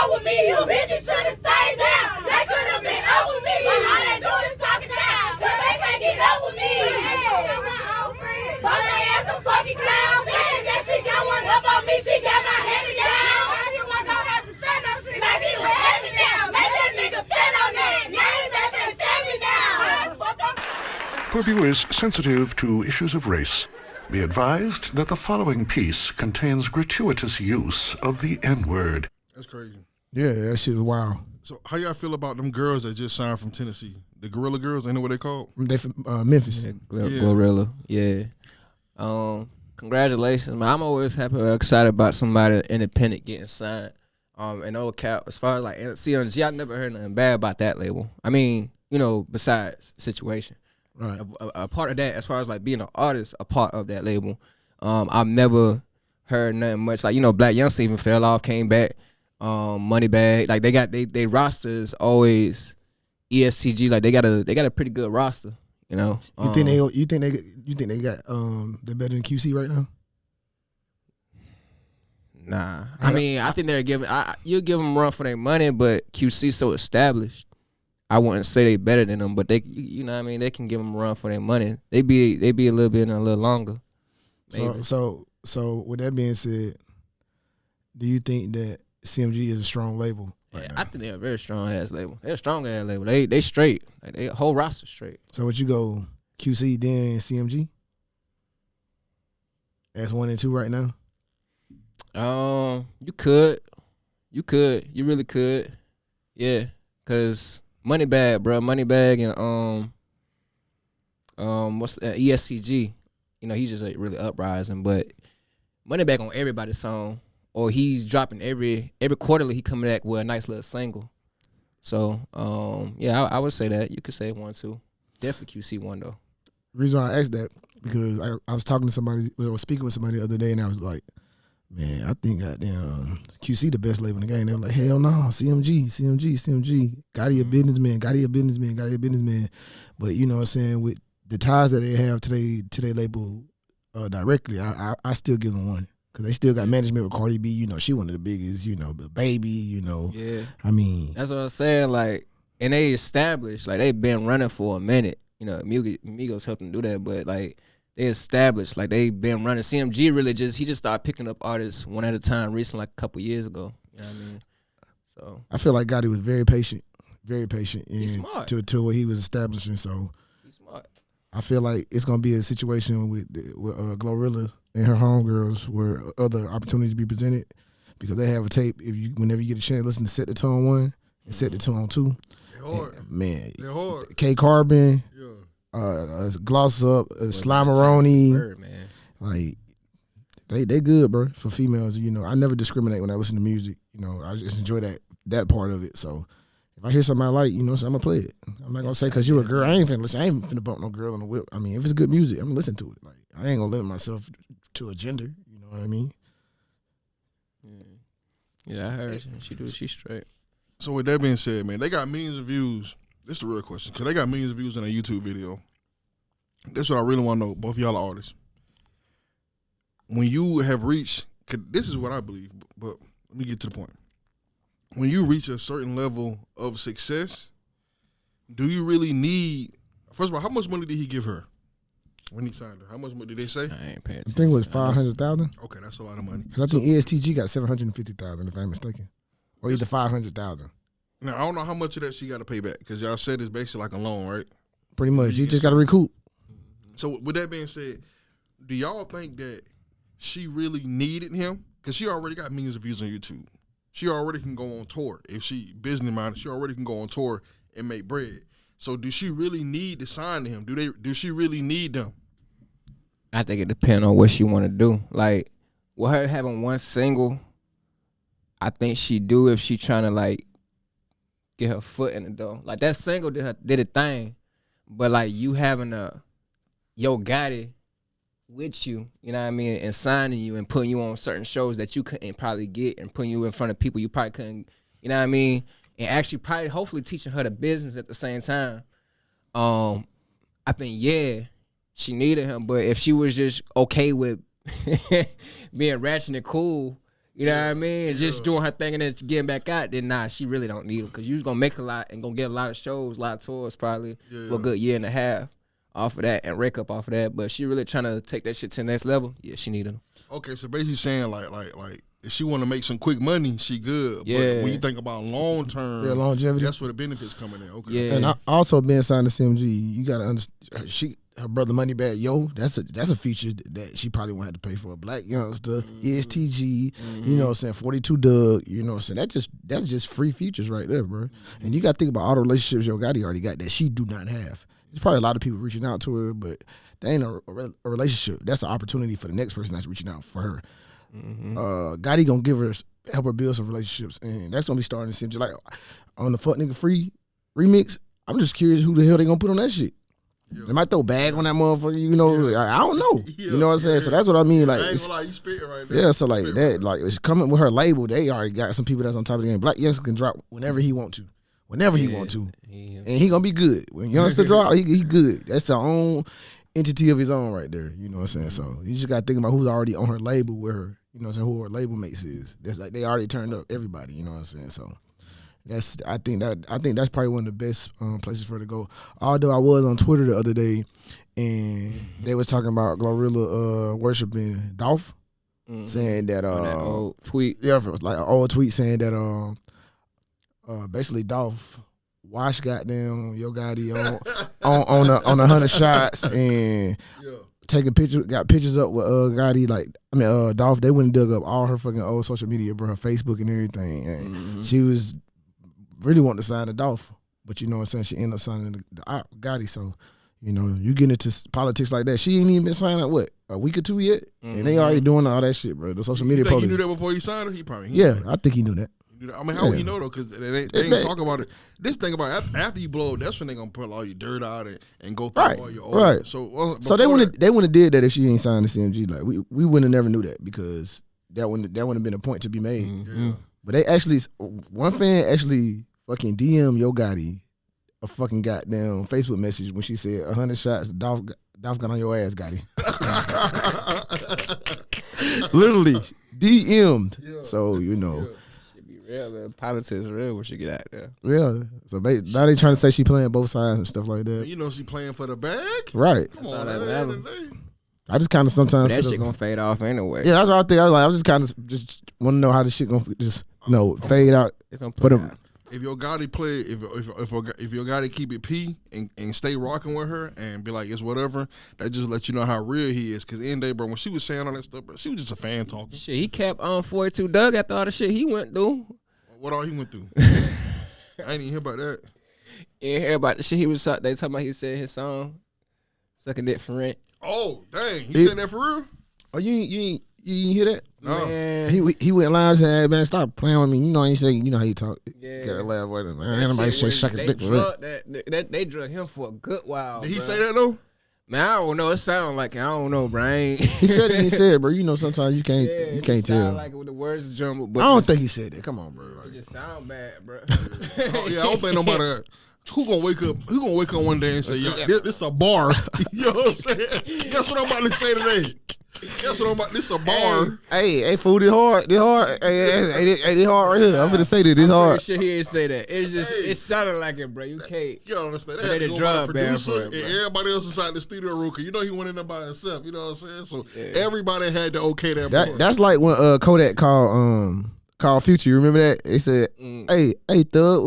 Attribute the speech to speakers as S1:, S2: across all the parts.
S1: over me. You bitches should have stayed down. They could have been over me. But all they do is talking down. Cause they can't get over me. But they ass a fucking clown. Man, that she got one up on me. She got my hand down. You want to have to stand on shit. Like he was heavy down. Make that nigga stand on that. Now he's that can stand me down. Fuck up.
S2: For viewers sensitive to issues of race, be advised that the following piece contains gratuitous use of the N-word.
S3: That's crazy.
S4: Yeah, that shit is wild.
S3: So how y'all feel about them girls that just signed from Tennessee? The Gorilla Girls, they know what they called?
S4: They from Memphis.
S5: Glorilla, yeah. Congratulations, man. I'm always happy or excited about somebody independent getting signed. And no cap, as far as like CMG, I never heard nothing bad about that label. I mean, you know, besides Situation.
S4: Right.
S5: A part of that, as far as like being an artist, a part of that label. I've never heard nothing much. Like, you know, Black Youngster even fell off, came back. Moneybag, like they rosters always ESTG, like they got a pretty good roster, you know.
S4: You think they got they're better than QC right now?
S5: Nah, I mean I think they're giving you give them a run for their money, but QC so established. I wouldn't say they better than them, but they, you know what I mean, they can give them a run for their money. They be a little bit and a little longer. Maybe.
S4: So with that being said, do you think that CMG is a strong label?
S5: Yeah, I think they're a very strong ass label. They're a strong ass label. They straight. Like they whole roster straight.
S4: So would you go QC then CMG? As 1 and 2 right now?
S5: You could. You really could. Yeah. Cause Moneybag, bro. Moneybag and what's ESCG? You know, he's just like really uprising, but Moneybag on everybody's song. Or he's dropping every quarterly he coming back with a nice little single. So yeah, I would say that. You could say 1, 2. Definitely QC 1 though.
S4: The reason why I asked that, because I was talking to somebody, I was speaking with somebody the other day, and I was like, man, I think goddamn QC the best label in the game. They were like, hell no, CMG. Gotti a businessman. But you know what I'm saying, with the ties that they have to their label directly, I still give them 1. Because they still got management with Cardi B. You know, she one of the biggest, you know, the baby, you know.
S5: Yeah.
S4: I mean.
S5: That's what I'm saying. Like, and they established, like, they've been running for a minute. You know, Migos helped them do that, but, like, they established, like, they've been running. CMG really he just started picking up artists one at a time recently, like a couple years ago. You know what I mean? So.
S4: I feel like Gotti was very patient.
S5: He's smart.
S4: To what he was establishing. So.
S5: He's smart.
S4: I feel like it's going to be a situation with Glorilla and her homegirls where other opportunities be presented, because they have a tape. Whenever you get a chance, listen to Set the Tone 1 and Set the Tone 2.
S3: They're hard.
S4: And, man,
S3: they're hard.
S4: K Carbon,
S3: yeah.
S4: Gloss Up, Slimeroni,
S5: Man.
S4: like they good, bro, for females. You know, I never discriminate when I listen to music. You know, I just enjoy that part of it. So if I hear something I like, you know, so I'm gonna play it. I'm not gonna say because you a girl, I ain't finna listen. I ain't finna bump no girl on the whip. I mean, if it's good music, I'm gonna listen to it. Like, I ain't gonna limit myself to a gender. You know what I mean?
S5: Yeah, I heard she's straight.
S3: So with that being said, man, they got millions of views. This is the real question, because they got millions of views in a YouTube video. That's what I really want to know, both of y'all are artists. When you have reached, this is what I believe, but let me get to the point. When you reach a certain level of success, do you really need, first of all, how much money did he give her when he signed her? How much money did they say?
S5: I ain't paying attention.
S4: I think it was 500,000.
S3: Okay, that's a lot of money.
S4: Because I think ESTG got 750,000, if I'm mistaken, or either 500,000.
S3: Now I don't know how much of that she got to pay back, because y'all said it's basically like a loan, right?
S4: Pretty much, you just got to recoup.
S3: So with that being said, do y'all think that she really needed him? Because she already got millions of views on YouTube. She already can go on tour. If she business minded, she already can go on tour and make bread. So do she really need to sign to him? Do she really need them?
S5: I think it depends on what she want to do. Like, with her having one single, I think she do if she trying to, like, get her foot in the door. Like, that single did a thing, but, like, you having Yo Gotti with you, you know what I mean, and signing you and putting you on certain shows that you couldn't probably get, and putting you in front of people you probably couldn't, you know what I mean, and actually probably hopefully teaching her the business at the same time. I think, yeah, she needed him, but if she was just okay with being ratchet and cool, You know what I mean? And just doing her thing and then getting back out, then nah, she really don't need them because you was gonna make a lot and gonna get a lot of shows, a lot of tours probably for a good year and a half off of that and rake up off of that. But she really trying to take that shit to the next level. Yeah, she need them.
S3: Okay, so basically saying like if she want to make some quick money, she good.
S5: Yeah.
S3: But when you think about long term,
S4: longevity,
S3: that's where the benefits coming in. Okay.
S5: Yeah.
S4: and also being signed to CMG, you gotta understand. Her brother Moneybag Yo, that's a feature that she probably won't have to pay for. A black youngster, ESTG, you know what I'm saying, 42 Doug, you know what I'm saying. That's just free features right there, bro. And you gotta think about all the relationships Yo Gotti already got that she do not have. There's probably a lot of people reaching out to her, but that ain't a relationship. That's an opportunity for the next person that's reaching out for her. Gotti gonna help her build some relationships, and that's gonna be starting to seem just like on the Fuck Nigga Free remix. I'm just curious who the hell they gonna put on that shit. They might throw bag on that motherfucker, you know. I don't know. You know what I'm saying? So that's what I mean. Like,
S3: I ain't gonna lie, you spitting right there.
S4: Yeah, so like that, like it's coming with her label. They already got some people that's on top of the game. Black Youngster can drop whenever he want to. Whenever he want to. And he gonna be good. When Youngster drop, he good. That's the own entity of his own right there. You know what I'm saying? So you just gotta think about who's already on her label with her, you know what I'm saying, who her label mates is. That's like they already turned up everybody, you know what I'm saying? So I think that's probably one of the best places for her to go. Although I was on Twitter the other day and they was talking about Glorilla worshiping Dolph, saying that
S5: that old tweet.
S4: Yeah, it was like an old tweet saying that basically Dolph watched goddamn Yo Gotti on 100 shots and taking pictures, got pictures up with Gotti, Dolph. They went and dug up all her fucking old social media, bro, her Facebook and everything, and she was really wanting to sign to Dolph, but you know what I'm saying, she ended up signing the Gotti. So you know, you get into politics like that. She ain't even been signed up a week or two yet, and they already doing all that shit, bro. The social media.
S3: You think
S4: policy.
S3: he knew that before he signed her? He probably.
S4: I think he knew that.
S3: I mean, how would he know though? Because they ain't talk about it. This thing about after you blow up, that's when they gonna put all your dirt out and go through all your old.
S4: Right.
S3: So
S4: they wouldn't have did that if she ain't signed to CMG. Like we wouldn't have never knew that because that wouldn't have been a point to be made.
S3: Yeah.
S4: But they actually, one fan actually fucking DM Yo Gotti a fucking goddamn Facebook message when she said 100 shots, Dolph got on your ass, Gotti. Literally DM'd. Yeah. So you know.
S3: Yeah.
S5: Real politics, real when she get out there.
S4: Yeah. So now they trying to say she playing both sides and stuff like that.
S3: You know she playing for the bag,
S4: right?
S3: Come on, that
S4: I just kind of sometimes
S5: that shit gonna fade off anyway.
S4: Yeah, that's what I think. I was just kind of just want to know how this shit gonna just fade out.
S5: It's gonna
S4: for them.
S3: If your Gotti play, if your Gotti keep it P and stay rocking with her and be like it's whatever, that just let you know how real he is. Cause the end of the day, bro, when she was saying all that stuff, bro, she was just a fan talking.
S5: Shit, he kept on 42 Doug after all the shit he went through.
S3: What all he went through? I ain't even hear about that.
S5: You ain't hear about the shit he was. They talking about he said his song, "Sucking Dick for Rent."
S3: Oh dang, he said that for real?
S4: Oh, you ain't hear that?
S3: No.
S5: Man.
S4: He went live and said, "Hey, man, stop playing with me." You know how he talk.
S5: Yeah.
S4: Got a laugh with him. Man, anybody say sucking dick for rent.
S5: They drug him for a good while.
S3: Did he
S5: bro.
S3: say that though?
S5: Man, I don't know. It sound like I don't know, bro.
S4: He said it. He said, bro. You know, sometimes you can't tell.
S5: Like it with the words jumbled. But
S4: I don't think he said that. Come on, bro.
S5: it just sound bad, bro.
S3: Oh, yeah, I don't think nobody. Who gonna wake up one day and say, "Yeah, this a bar"? You know what I'm saying? That's what I'm about to say today. That's what I'm about. This a bar.
S4: Hey, food is hard. This hard. Hey, this hard right here. I'm finna say that. This hard.
S5: Shit, he ain't say that. It's just it sounded like it, bro. You can't.
S3: You don't understand.
S5: They
S3: They had to
S5: the
S3: go
S5: drug
S3: by the
S5: ban
S3: producer
S5: for it,
S3: and
S5: bro.
S3: everybody else inside the studio room. Cause you know he went in there by himself. You know what I'm saying? So everybody had to okay that.
S4: That's like when Kodak called Future. You remember that? They said, "Hey, Thug,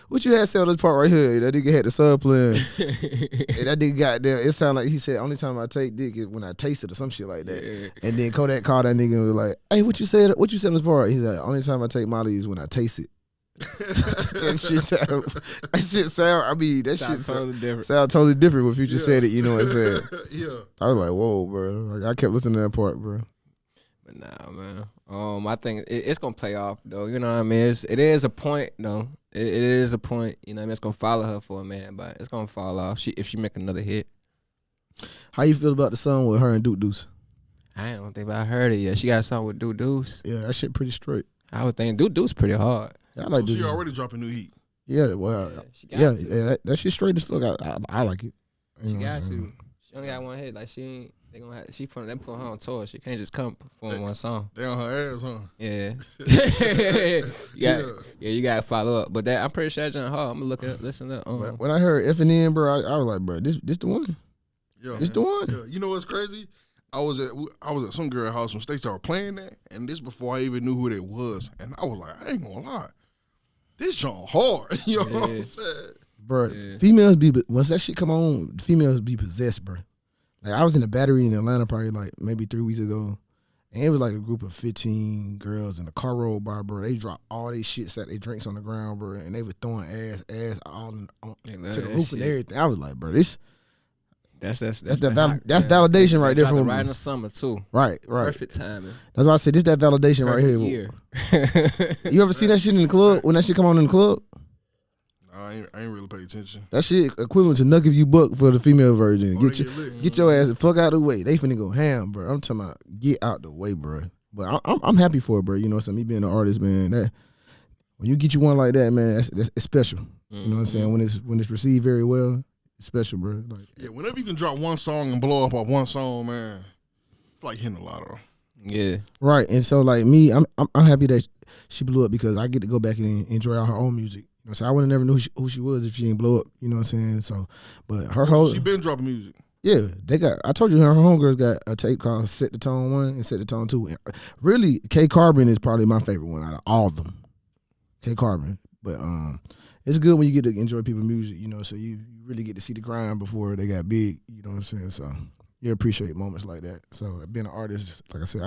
S4: what you had to say on this part right here?" That nigga had the sub playing. And that nigga got there. It sounded like he said, "Only time I take dick is when I taste it," or some shit like that.
S5: Yeah.
S4: And then Kodak called that nigga and was like, "Hey, what you said on this part?" He said, "Only time I take Molly is when I taste it." That shit sound. I mean, that shit
S5: totally different.
S4: Sound totally different when Future said it. You know what I'm saying?
S3: Yeah.
S4: I was like, "Whoa, bro!" Like I kept listening to that part, bro.
S5: But nah, man. I think it's gonna play off though. You know what I mean? It is a point though. It is a point. You know what I mean? It's gonna follow her for a minute, but it's gonna fall off. If she make another hit.
S4: How you feel about the song with her and Duke Deuce?
S5: I don't think I heard it yet. She got a song with Duke Deuce.
S4: Yeah, that shit pretty straight.
S5: I would think Duke Deuce pretty hard.
S4: Yeah, I like Duke.
S3: She already dropping new heat.
S4: Yeah, well, that shit straight as fuck. I like it.
S5: She got to. She only got one hit. Like she ain't. They gonna have they put her on tour. She can't just come perform one song.
S3: They on her ass, huh?
S5: Yeah. You gotta follow up. But that I'm pretty sure that's hard. I'm gonna look at listen to
S4: When I heard F&N, bro, I was like, bro, this the one.
S3: Yeah.
S4: This the one.
S3: Yeah. You know what's crazy? I was at some girl house when they started playing that, and this before I even knew who it was, and I was like, I ain't gonna lie, this song hard. You know what I'm saying?
S4: Bro, females once that shit come on, females be possessed, bro. Like I was in a Battery in Atlanta probably like maybe 3 weeks ago, and it was like a group of 15 girls in the car rolled by, bro. They dropped all they shit, sat their drinks on the ground, bro, and they were throwing ass all to the roof
S5: shit.
S4: and everything. I was like, bro, this.
S5: That's
S4: validation right there for me.
S5: Right in the summer too.
S4: Right.
S5: Perfect timing.
S4: That's why I said this that validation right here.
S5: Year.
S4: You ever see that shit in the club when that shit come on in the club?
S3: I ain't really pay attention.
S4: That shit equivalent to Nuck If You Buck for the female version. Get your ass the fuck out of the way. They finna go ham, bro. I'm talking about get out the way, bro. But I'm happy for it, bro. You know what I'm saying? Me being an artist, man. That when you get you one like that, man, that's it's special. You know what I'm saying? When it's received very well. Special, bro. Like,
S3: yeah, whenever you can drop one song and blow up off one song, man, it's like hitting a lotto.
S5: Yeah.
S4: Right. And so like me, I'm happy that she blew up because I get to go back and enjoy all her own music. You know, so I would have never knew who she was if she didn't blow up. You know what I'm saying? So, but her whole
S3: she been dropping music.
S4: Yeah, I told you her homegirls got a tape called Set the Tone 1 and Set the Tone 2. And really, K Carbon is probably my favorite one out of all of them. K Carbon, but it's good when you get to enjoy people's music. You know, so you really get to see the grind before they got big, you know what I'm saying? So you appreciate moments like that. So being an artist, like I said,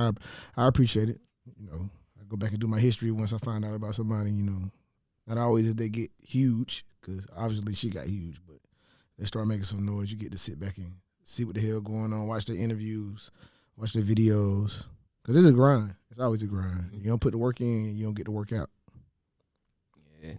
S4: I appreciate it. You know, I go back and do my history once I find out about somebody, you know. Not always if they get huge, because obviously she got huge, but they start making some noise, you get to sit back and see what the hell going on, watch their interviews, watch their videos. Because it's a grind. It's always a grind. You don't put the work in, you don't get the work out.
S5: Yeah.